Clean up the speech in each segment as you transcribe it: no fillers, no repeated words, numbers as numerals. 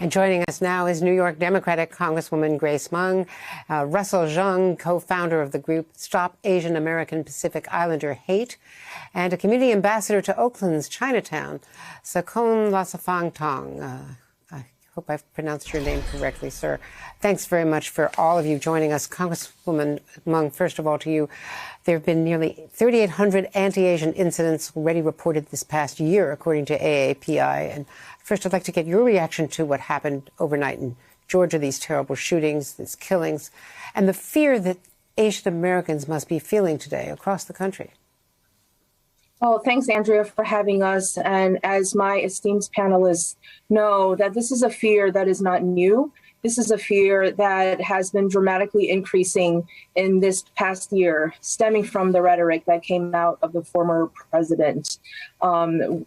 And joining us now is New York Democratic Congresswoman Grace Meng, Russell Zheng, co-founder of the group Stop Asian American Pacific Islander Hate, and a community ambassador to Oakland's Chinatown, Sakon Lasafang Tong. I hope I've pronounced your name correctly, sir. Thanks very much for all of you joining us. Congresswoman Meng, first of all to you, there have been nearly 3,800 anti-Asian incidents already reported this past year, according to AAPI. And first, I'd like to get your reaction to what happened overnight in Georgia, these terrible shootings, these killings, and the fear that Asian Americans must be feeling today across the country. Oh, thanks, Andrea, for having us. And as my esteemed panelists know, that this is a fear that is not new. This is a fear that has been dramatically increasing in this past year, stemming from the rhetoric that came out of the former president.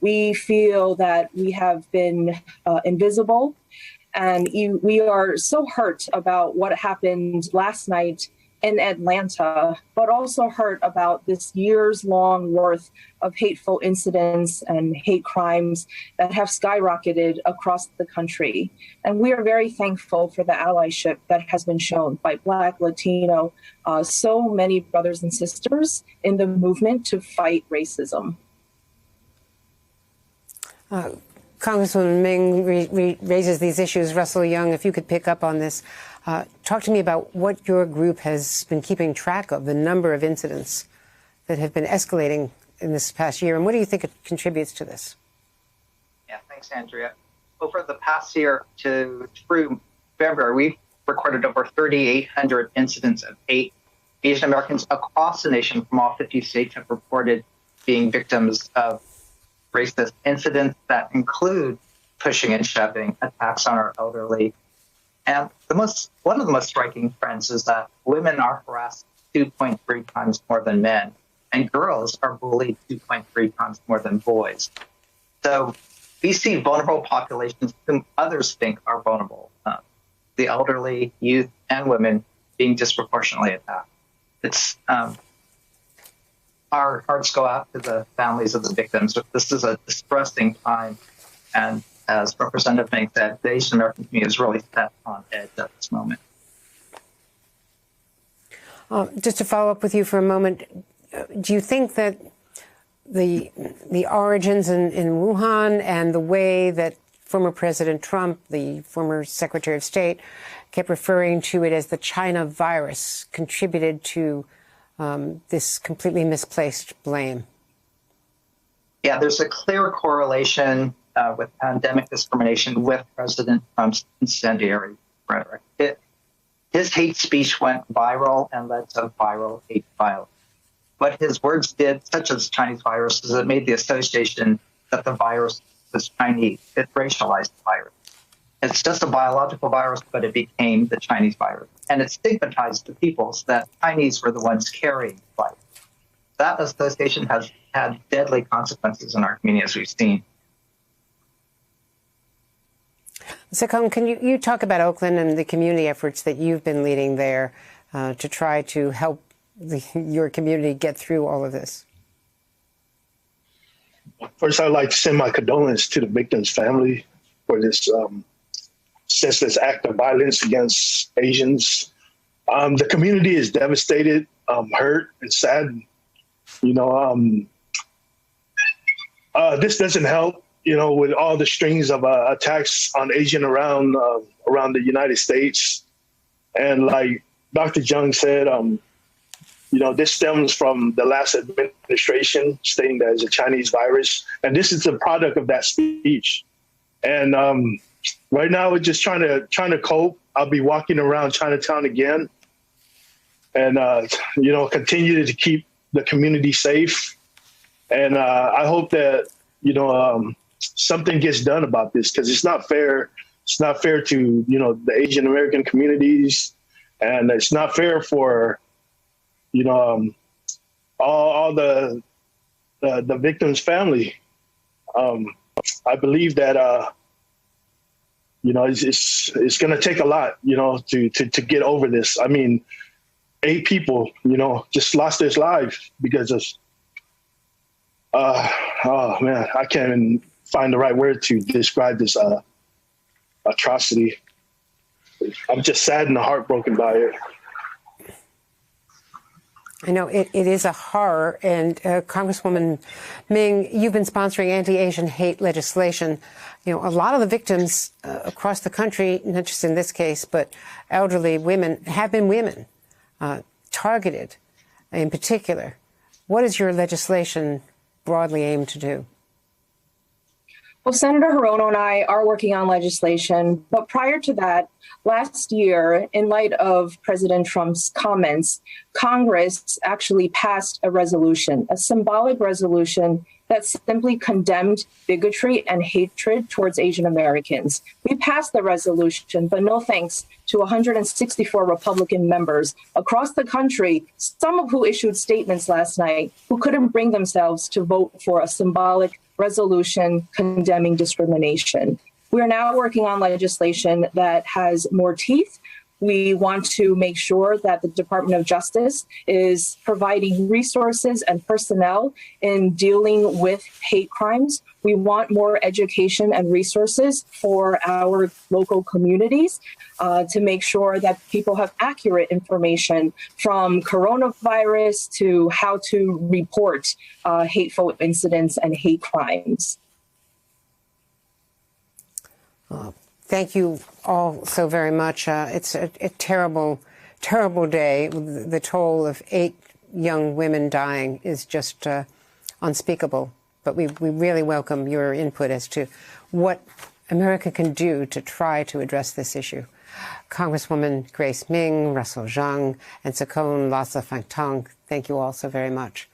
We feel that we have been invisible, and we are so hurt about what happened last night in Atlanta, but also hurt about this years-long worth of hateful incidents and hate crimes that have skyrocketed across the country. And we are very thankful for the allyship that has been shown by Black, Latino, so many brothers and sisters in the movement to fight racism. Congresswoman Meng raises these issues. Russell Zheng, if you could pick up on this, talk to me about what your group has been keeping track of, the number of incidents that have been escalating in this past year, and what do you think it contributes to this? Yeah, thanks, Andrea. Over the past year through February, we've recorded over 3,800 incidents of hate. Asian Americans across the nation from all 50 states have reported being victims of racist incidents that include pushing and shoving, attacks on our elderly. And one of the most striking trends is that women are harassed 2.3 times more than men, and girls are bullied 2.3 times more than boys. So we see vulnerable populations whom others think are vulnerable, the elderly, youth, and women being disproportionately attacked. It's our hearts go out to the families of the victims. This is a distressing time, and as Representative Meng said, the Asian American community is really set on edge at this moment. Just to follow up with you for a moment, do you think that the origins in Wuhan and the way that former President Trump, the former Secretary of State, kept referring to it as the China virus contributed to this completely misplaced blame? Yeah, there's a clear correlation with pandemic discrimination with President Trump's incendiary rhetoric. His hate speech went viral and led to viral hate violence. What his words did, such as Chinese virus, is it made the association that the virus was Chinese. It racialized the virus. It's just a biological virus, but it became the Chinese virus. And it stigmatized the peoples that Chinese were the ones carrying the virus. That association has had deadly consequences in our community, as we've seen. Sakon, can you talk about Oakland and the community efforts that you've been leading there to try to help your community get through all of this? First, I'd like to send my condolences to the victim's family for this senseless act of violence against Asians. The community is devastated, hurt, and saddened. You know, this doesn't help, you know, with all the strings of attacks on Asian around the United States. And like Dr. Zheng said, you know, this stems from the last administration stating that it's a Chinese virus. And this is the product of that speech. And right now we're just trying to cope. I'll be walking around Chinatown again and, you know, continue to keep the community safe. And I hope that, you know, something gets done about this, because it's not fair. It's not fair to, you know, the Asian American communities, and it's not fair for, you know, all the victims' family. I believe that, you know, it's going to take a lot, you know, to get over this. I mean, 8 people, you know, just lost their lives because of, oh man, I can't even find the right word to describe this atrocity. I'm just saddened and heartbroken by it. I know it is a horror. And Congresswoman Ming, you've been sponsoring anti-Asian hate legislation. You know, a lot of the victims across the country, not just in this case, but elderly women, have been women targeted in particular. What is your legislation broadly aimed to do? Well, Senator Hirono and I are working on legislation, but prior to that, last year, in light of President Trump's comments, Congress actually passed a resolution, a symbolic resolution that simply condemned bigotry and hatred towards Asian Americans. We passed the resolution, but no thanks to 164 Republican members across the country, some of who issued statements last night, who couldn't bring themselves to vote for a symbolic resolution condemning discrimination. We are now working on legislation that has more teeth. We want to make sure that the Department of Justice is providing resources and personnel in dealing with hate crimes. We want more education and resources for our local communities to make sure that people have accurate information, from coronavirus to how to report hateful incidents and hate crimes. Thank you all so very much. It's a terrible, terrible day. The toll of 8 young women dying is just unspeakable. But we really welcome your input as to what America can do to try to address this issue. Congresswoman Grace Ming, Russell Zhang, and Sakon Lhasa-Phaktong, thank you all so very much.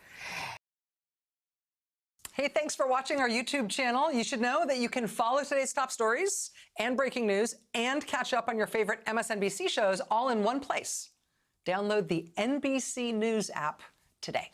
Hey, thanks for watching our YouTube channel. You should know that you can follow today's top stories and breaking news and catch up on your favorite MSNBC shows all in one place. Download the NBC News app today.